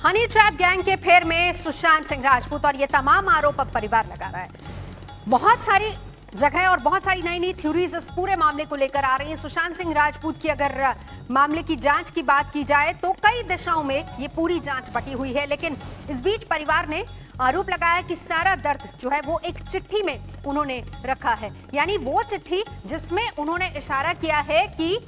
Honey trap gang के फेर में सुशांत सिंह राजपूत और ये तमाम आरोप अब परिवार लगा रहा है। बहुत सारी जगह और बहुत सारी नई नई थ्योरीज इस पूरे मामले को लेकर आ रही हैं। सुशांत सिंह राजपूत की अगर मामले की जांच की बात की जाए तो कई दिशाओं में ये पूरी जांच बटी हुई है, लेकिन इस बीच परिवार ने आरोप लगाया कि सारा दर्द जो है वो एक चिट्ठी में उन्होंने रखा है, यानी वो चिट्ठी जिसमें उन्होंने इशारा किया है कि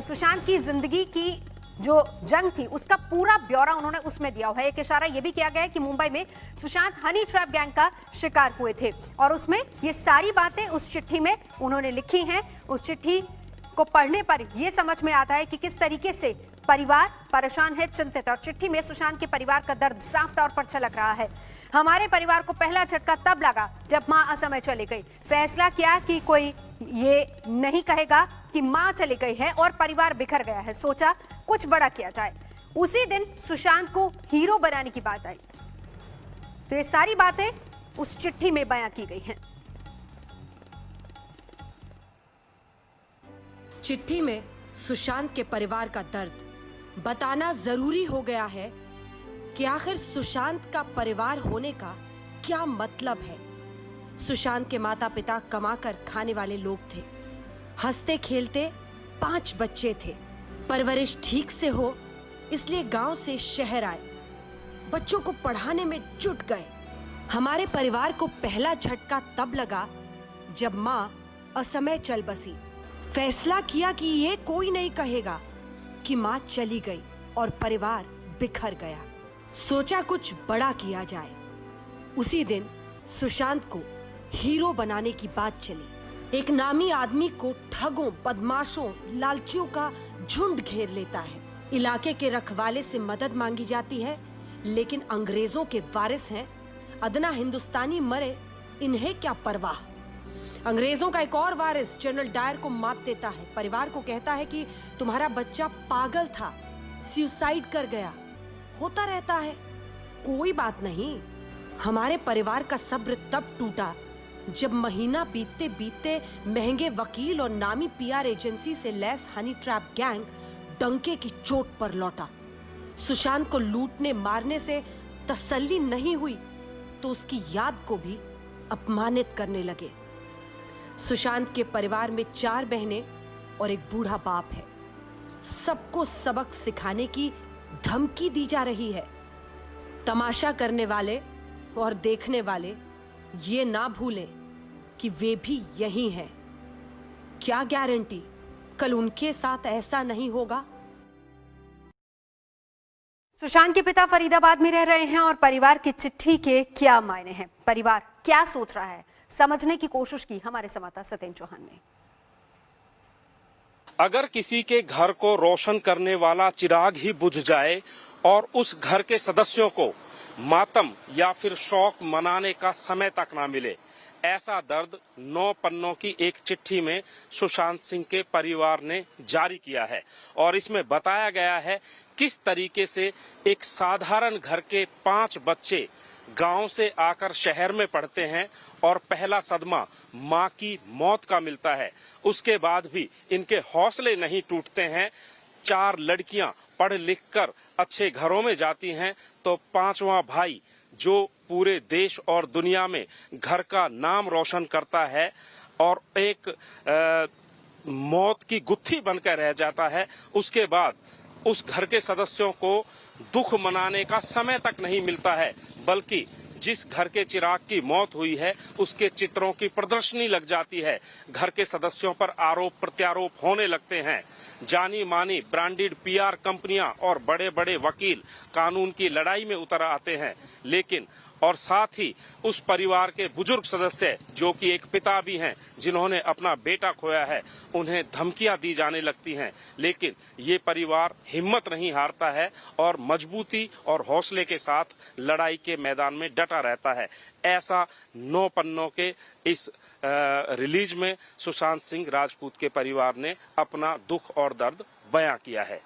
सुशांत की जिंदगी की जो जंग थी उसका पूरा ब्यौरा उन्होंने उसमें दिया हुआ है। एक इशारा यह भी किया गया है कि मुंबई में सुशांत हनी ट्रैप गैंग का शिकार हुए थे और उसमें ये सारी बातें उस चिट्ठी में उन्होंने लिखी हैं। उस चिट्ठी को पढ़ने पर यह समझ में आता है कि किस तरीके से परिवार परेशान है, चिंतित, और चिट्ठी में सुशांत के परिवार का दर्द साफ तौर पर छलक रहा है। हमारे परिवार को पहला झटका तब लगा जब मां असमय चली गई। फैसला किया कि कोई ये नहीं कहेगा कि मां चली गई है और परिवार बिखर गया है। सोचा कुछ बड़ा किया जाए। उसी दिन सुशांत को हीरो बनाने की बात आई। तो ये सारी बातें उस चिट्ठी में बयां की गई हैं। चिट्ठी में सुशांत के परिवार का दर्द बताना जरूरी हो गया है कि आखिर सुशांत का परिवार होने का क्या मतलब है। सुशांत के माता पिता कमाकर खाने वाले लोग थे, हंसते खेलते 5 बच्चे थे, परवरिश ठीक से हो इसलिए गांव से शहर आए, बच्चों को पढ़ाने में जुट गए। हमारे परिवार को पहला झटका तब लगा जब मां असमय चल बसी। फैसला किया कि ये कोई नहीं कहेगा कि मां चली गई और परिवार बिखर गया। सोचा कुछ बड़ा किया जाए। उसी दिन सुशांत को हीरो बनाने की बात चली। एक नामी आदमी को ठगों, बदमाशों, लालचियों का झुंड घेर लेता है। इलाके के रखवाले से मदद मांगी जाती है, लेकिन अंग्रेजों के वारिस हैं। अदना हिंदुस्तानी मरे, इन्हें क्या परवाह। अंग्रेजों का एक और वारिस जनरल डायर को मात देता है। परिवार को कहता है कि तुम्हारा बच्चा पागल था, सुसाइड कर गया। होता रहता है, कोई बात नहीं। हमारे परिवार का सब्र तब टूटा जब महीना बीतते बीतते महंगे वकील और नामी पीआर एजेंसी से लैस हनी ट्रैप गैंग डंके की चोट पर लौटा। सुशांत को लूटने मारने से तसल्ली नहीं हुई तो उसकी याद को भी अपमानित करने लगे। सुशांत के परिवार में 4 बहनें और एक बूढ़ा बाप है। सबको सबक सिखाने की धमकी दी जा रही है। तमाशा करने वाले और देखने वाले ये ना भूलें कि वे भी यही हैं। क्या गारंटी कल उनके साथ ऐसा नहीं होगा। सुशांत के पिता फरीदाबाद में रह रहे हैं और परिवार की चिट्ठी के क्या मायने हैं, परिवार क्या सोच रहा है, समझने की कोशिश की हमारे संवाददाता सत्येंद्र चौहान ने। अगर किसी के घर को रोशन करने वाला चिराग ही बुझ जाए और उस घर के सदस्यों को मातम या फिर शौक मनाने का समय तक ना मिले, ऐसा दर्द 9 पन्नों की एक चिट्ठी में सुशांत सिंह के परिवार ने जारी किया है। और इसमें बताया गया है किस तरीके से एक साधारण घर के 5 बच्चे गांव से आकर शहर में पढ़ते हैं और पहला सदमा मां की मौत का मिलता है। उसके बाद भी इनके हौसले नहीं टूटते हैं। 4 लड़कियां पढ़ लिख कर अच्छे घरों में जाती हैं तो 5वां भाई जो पूरे देश और दुनिया में घर का नाम रोशन करता है और एक मौत की गुत्थी बनकर रह जाता है। उसके बाद उस घर के सदस्यों को दुख मनाने का समय तक नहीं मिलता है, बल्कि जिस घर के चिराग की मौत हुई है उसके चित्रों की प्रदर्शनी लग जाती है। घर के सदस्यों पर आरोप प्रत्यारोप होने लगते हैं। जानी मानी ब्रांडेड पीआर कंपनियां और बड़े बड़े वकील कानून की लड़ाई में उतर आते हैं, लेकिन और साथ ही उस परिवार के बुजुर्ग सदस्य जो कि एक पिता भी हैं जिन्होंने अपना बेटा खोया है, उन्हें धमकियां दी जाने लगती हैं। लेकिन ये परिवार हिम्मत नहीं हारता है और मजबूती और हौसले के साथ लड़ाई के मैदान में डटा रहता है। ऐसा 9 पन्नों के इस रिलीज में सुशांत सिंह राजपूत के परिवार ने अपना दुख और दर्द बयां किया है।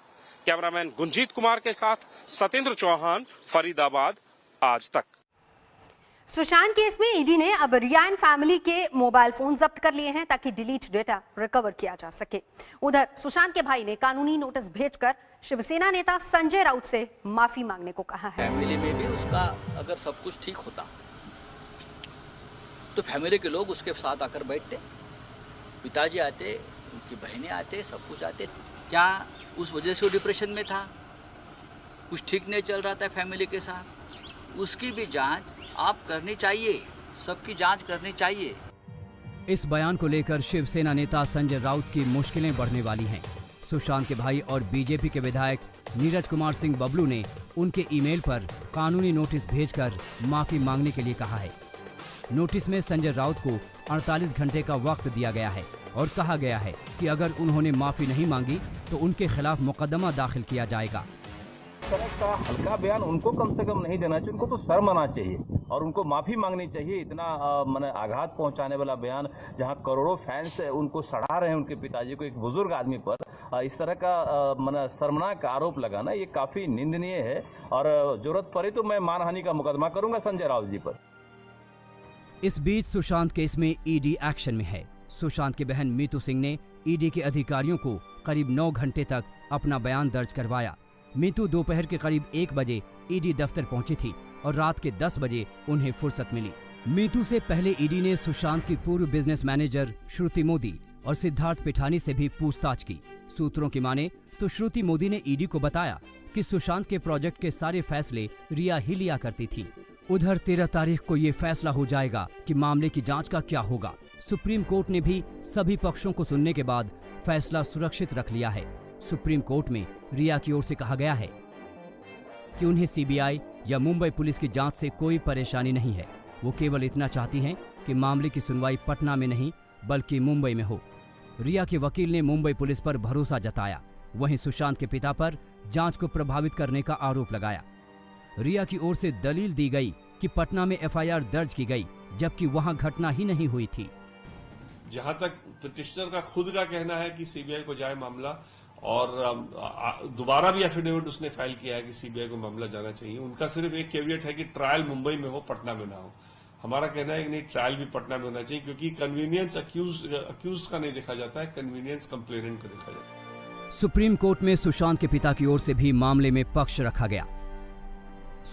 कैमरामैन गुंजीत कुमार के साथ सत्येंद्र चौहान, फरीदाबाद, आज तक। सुशांत केस में ईडी ने अब रिया एंड फैमिली के मोबाइल फोन जब्त कर लिए हैं ताकि डिलीट डेटा रिकवर किया जा सके। उधर सुशांत के भाई ने कानूनी नोटिस भेजकर शिवसेना नेता संजय राउत से माफी मांगने को कहा है। फैमिली में भी उसका अगर सब कुछ ठीक होता तो फैमिली के लोग उसके साथ आकर बैठते, पिताजी आते, उनकी बहनें आते, सब कुछ आते। क्या उस वजह से वो डिप्रेशन में था? कुछ ठीक नहीं चल रहा था फैमिली के साथ? उसकी भी जांच आप करनी चाहिए, सबकी जांच करनी चाहिए। इस बयान को लेकर शिवसेना नेता संजय राउत की मुश्किलें बढ़ने वाली हैं। सुशांत के भाई और बीजेपी के विधायक नीरज कुमार सिंह बबलू ने उनके ईमेल पर कानूनी नोटिस भेजकर माफी मांगने के लिए कहा है। नोटिस में संजय राउत को 48 घंटे का वक्त दिया गया है और कहा गया है कि अगर उन्होंने माफी नहीं मांगी तो उनके खिलाफ मुकदमा दाखिल किया जाएगा। तरह का हल्का बयान उनको कम से कम नहीं देना चाहिए, उनको तो शर्म आना चाहिए और उनको माफी मांगनी चाहिए। इतना माने आघात पहुंचाने वाला बयान, जहां करोड़ों फैंस उनको सड़ा रहे हैं, उनके पिताजी को, एक बुजुर्ग आदमी पर इस तरह का माने शर्मनाक आरोप लगाना, ये काफी निंदनीय है। और जरूरत पड़ी तो मैं मानहानि का मुकदमा करूंगा संजय राउत जी पर। इस बीच सुशांत केस में ईडी एक्शन में है। सुशांत की बहन मीतू सिंह ने ईडी के अधिकारियों को करीब 9 घंटे तक अपना बयान दर्ज करवाया। मीतू दोपहर के करीब 1 बजे ईडी दफ्तर पहुंची थी और रात के 10 बजे उन्हें फुर्सत मिली। मीतू से पहले ईडी ने सुशांत की पूर्व बिजनेस मैनेजर श्रुति मोदी और सिद्धार्थ पिठानी से भी पूछताछ की। सूत्रों की माने तो श्रुति मोदी ने ईडी को बताया कि सुशांत के प्रोजेक्ट के सारे फैसले रिया ही लिया करती थी। उधर 13 तारीख को ये फैसला हो जाएगा कि मामले की जांच का क्या होगा। सुप्रीम कोर्ट ने भी सभी पक्षों को सुनने के बाद फैसला सुरक्षित रख लिया है। सुप्रीम कोर्ट में रिया की ओर से कहा गया है कि उन्हें सीबीआई या मुंबई पुलिस की जांच से कोई परेशानी नहीं है। वो केवल इतना चाहती हैं कि मामले की सुनवाई पटना में नहीं बल्कि मुंबई में हो। रिया के वकील ने मुंबई पुलिस पर भरोसा जताया। वहीं सुशांत के पिता पर जांच को प्रभावित करने का आरोप लगाया। रिया की ओर से दलील दी गई कि पटना में एफआईआर दर्ज की गई जबकि वहां घटना ही नहीं हुई थी। जहां तक पिटिशनर का खुद का कहना है कि सीबीआई को जाए मामला, और दोबारा भी एफिडेविट उसने फाइल किया है कि सीबीआई को मामला जाना चाहिए। उनका सिर्फ एक कैविएट है कि ट्रायल मुंबई में हो, पटना में ना हो। हमारा कहना है कि नहीं, ट्रायल भी पटना में होना चाहिए, क्योंकि कन्वीनियंस अक्यूज का नहीं देखा जाता है, कन्वीनियंस कंप्लेनेंट का देखा जाता है। सुप्रीम कोर्ट में सुशांत के पिता की ओर से भी मामले में पक्ष रखा गया।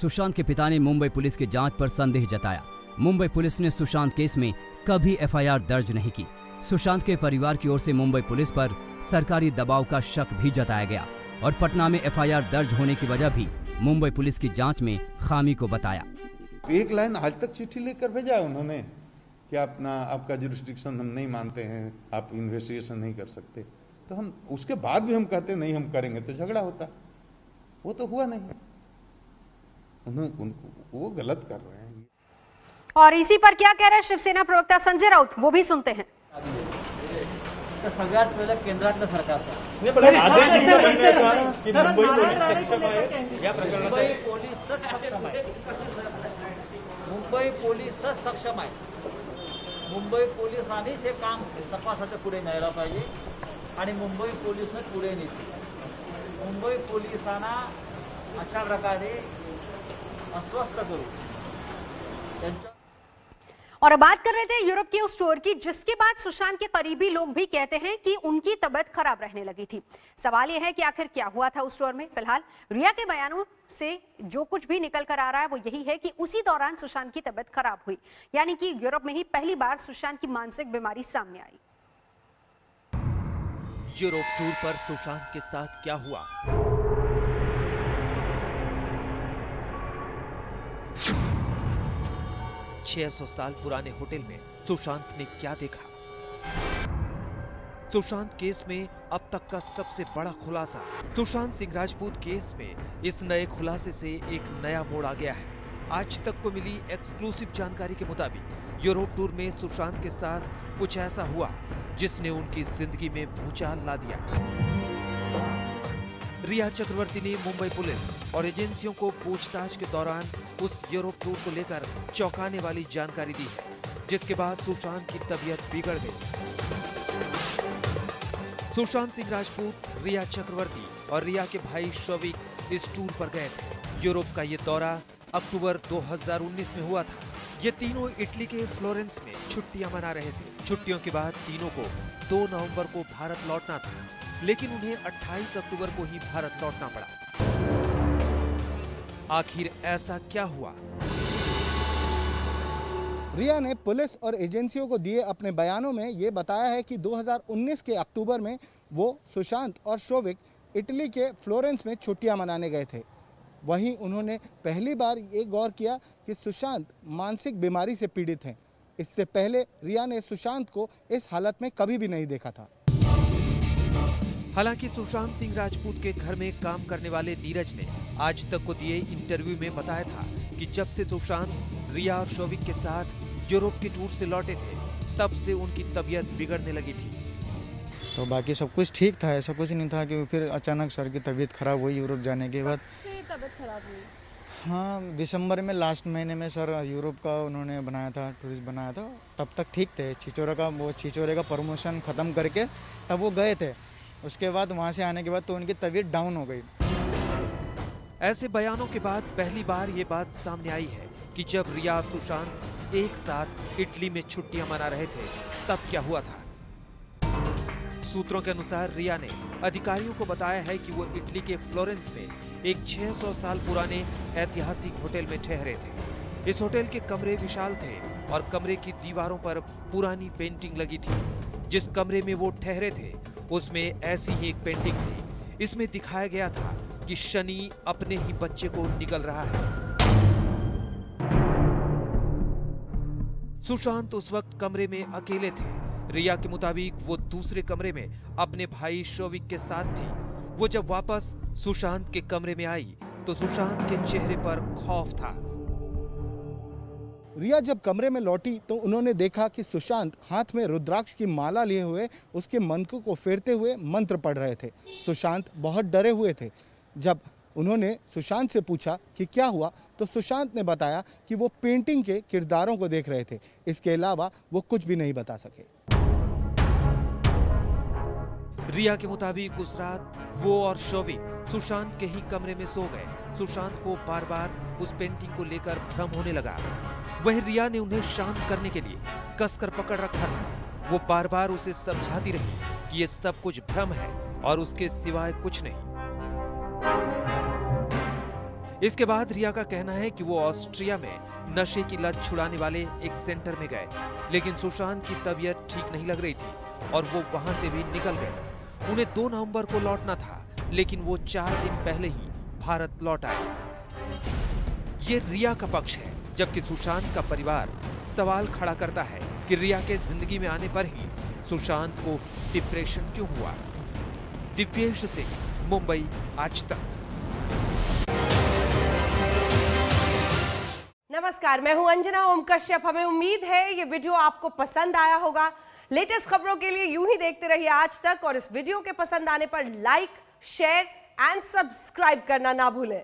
सुशांत के पिता ने मुंबई पुलिस की जांच पर संदेह जताया। मुंबई पुलिस ने सुशांत केस में कभी एफआईआर दर्ज नहीं की। सुशांत के परिवार की ओर से मुंबई पुलिस पर सरकारी दबाव का शक भी जताया गया और पटना में एफआईआर दर्ज होने की वजह भी मुंबई पुलिस की जांच में खामी को बताया। एक लाइन आज तक चिट्ठी लेकर भेजा है उन्होंने कि आपका जुरिस्डिक्शन हम नहीं मानते हैं, आप इन्वेस्टिगेशन नहीं कर सकते। तो हम उसके बाद भी हम कहते नहीं हम करेंगे, तो झगड़ा होता। वो तो हुआ नहीं, वो गलत कर रहे हैं। और इसी पर क्या कह रहे हैं शिवसेना प्रवक्ता संजय राउत, वो भी सुनते हैं। सगळ्यात पहिलं केंद्रातलं सरकार मुंबई पोलीसच सक्षम आहे। मुंबई पोलिसांनी हे काम तपासाचं पुढे न्यायला पाहिजे आणि मुंबई पोलीसच पुढे नेतील। मुंबई पोलिसांना अशा प्रकारे अस्वस्थ करू त्यांच्या। और अब बात कर रहे थे यूरोप के उस टूर की जिसके बाद सुशांत के करीबी लोग भी कहते हैं कि उनकी तबीयत खराब रहने लगी थी। सवाल यह है कि आखिर क्या हुआ था उस टूर में। फिलहाल रिया के बयानों से जो कुछ भी निकल कर आ रहा है वो यही है कि उसी दौरान सुशांत की तबीयत खराब हुई, यानी कि यूरोप में ही पहली बार सुशांत की मानसिक बीमारी सामने आई। यूरोप टूर पर सुशांत के साथ क्या हुआ? $600 साल पुराने होटल में सुशांत ने क्या देखा? सुशांत केस में अब तक का सबसे बड़ा खुलासा। सुशांत सिंह राजपूत केस में इस नए खुलासे से एक नया मोड़ आ गया है। आज तक को मिली एक्सक्लूसिव जानकारी के मुताबिक यूरोप टूर में सुशांत के साथ कुछ ऐसा हुआ जिसने उनकी जिंदगी में भूचाल ला दिया। रिया चक्रवर्ती ने मुंबई पुलिस और एजेंसियों को पूछताछ के दौरान उस यूरोप टूर को लेकर चौंकाने वाली जानकारी दी है, जिसके बाद सुशांत की तबीयत बिगड़ गई। सुशांत सिंह राजपूत, रिया चक्रवर्ती और रिया के भाई शौविक इस टूर पर गए थे। यूरोप का ये दौरा अक्टूबर 2019 में हुआ था। ये तीनों इटली के फ्लोरेंस में छुट्टियां मना रहे थे। छुट्टियों के बाद तीनों को 2 नवंबर को भारत लौटना था, लेकिन उन्हें 28 अक्टूबर को ही भारत लौटना पड़ा। आखिर ऐसा क्या हुआ? रिया ने पुलिस और एजेंसियों को दिए अपने बयानों में ये बताया है कि 2019 के अक्टूबर में वो सुशांत और शोविक इटली के फ्लोरेंस में छुट्टियां मनाने गए थे। वहीं उन्होंने पहली बार ये गौर किया कि सुशांत मानसिक बीमारी से पीड़ित हैं। इससे पहले रिया ने सुशांत को इस हालत में कभी भी नहीं देखा था। हालांकि सुशांत सिंह राजपूत के घर में काम करने वाले नीरज ने आज तक को दिए इंटरव्यू में बताया था कि जब से सुशांत रिया और शोविक के साथ यूरोप के टूर से लौटे थे, तब से उनकी तबीयत बिगड़ने लगी थी। तो बाकी सब कुछ ठीक था, ऐसा कुछ नहीं था कि फिर अचानक सर की तबीयत खराब हुई यूरोप जाने के बाद। तबीयत खराब हुई? हाँ, दिसंबर में लास्ट महीने में सर यूरोप का उन्होंने बनाया था, टूरिस्ट बनाया था, तब तक ठीक थे। छिचोरे का प्रमोशन ख़त्म करके तब वो गए थे। उसके बाद वहाँ से आने के बाद तो उनकी तबीयत डाउन हो गई। ऐसे बयानों के बाद पहली बार ये बात सामने आई है कि जब रिया और सुशांत एक साथ इटली में छुट्टियां मना रहे थे, तब क्या हुआ था। सूत्रों के अनुसार रिया ने अधिकारियों को बताया है कि वो इटली के फ्लोरेंस में एक 600 साल पुराने ऐतिहासिक होटल में ठहरे थे। इस होटल के कमरे विशाल थे और कमरे की दीवारों पर पुरानी पेंटिंग लगी थी। जिस कमरे में वो ठहरे थे उसमें ऐसी ही एक पेंटिंग थी। इसमें दिखाया गया था कि शनि अपने ही बच्चे को निगल रहा है। सुशांत उस वक्त कमरे में अकेले थे। रिया के मुताबिक वो दूसरे कमरे में अपने भाई शोविक के साथ थी। वो जब वापस सुशांत के कमरे में आई तो सुशांत के चेहरे पर खौफ था। रिया जब कमरे में लौटी तो उन्होंने देखा कि सुशांत हाथ में रुद्राक्ष की माला लिए हुए उसके मनकों को फेरते हुए मंत्र पढ़ रहे थे। सुशांत बहुत डरे हुए थे। जब उन्होंने सुशांत से पूछा कि क्या हुआ तो सुशांत ने बताया कि वो पेंटिंग के किरदारों को देख रहे थे। इसके अलावा वो कुछ भी नहीं बता सके। रिया के मुताबिक उस रात वो और शोविक सुशांत के ही कमरे में सो गए। सुशांत को बार बार उस पेंटिंग को लेकर भ्रम होने लगा। वह रिया ने उन्हें शांत करने के लिए कसकर पकड़ रखा था। वो बार बार उसे समझाती रही कि ये सब कुछ भ्रम है और उसके सिवाय कुछ नहीं। इसके बाद रिया का कहना है कि वो ऑस्ट्रिया में नशे की लत छुड़ाने वाले एक सेंटर में गए, लेकिन सुशांत की तबीयत ठीक नहीं लग रही थी और वो वहां से भी निकल गए। उन्हें 2 नवंबर को लौटना था, लेकिन वो 4 दिन पहले ही भारत लौट आए। ये रिया का पक्ष है, जबकि सुशांत का परिवार सवाल खड़ा करता है कि रिया के जिंदगी में आने पर ही सुशांत को डिप्रेशन क्यों हुआ। दिव्येश सिंह, मुंबई, आज तक। नमस्कार, मैं हूं अंजना ओम कश्यप। हमें उम्मीद है ये वीडियो आपको पसंद आया होगा। लेटेस्ट खबरों के लिए यूं ही देखते रहिए आज तक और इस वीडियो के पसंद आने पर लाइक, शेयर एंड सब्सक्राइब करना ना भूलें।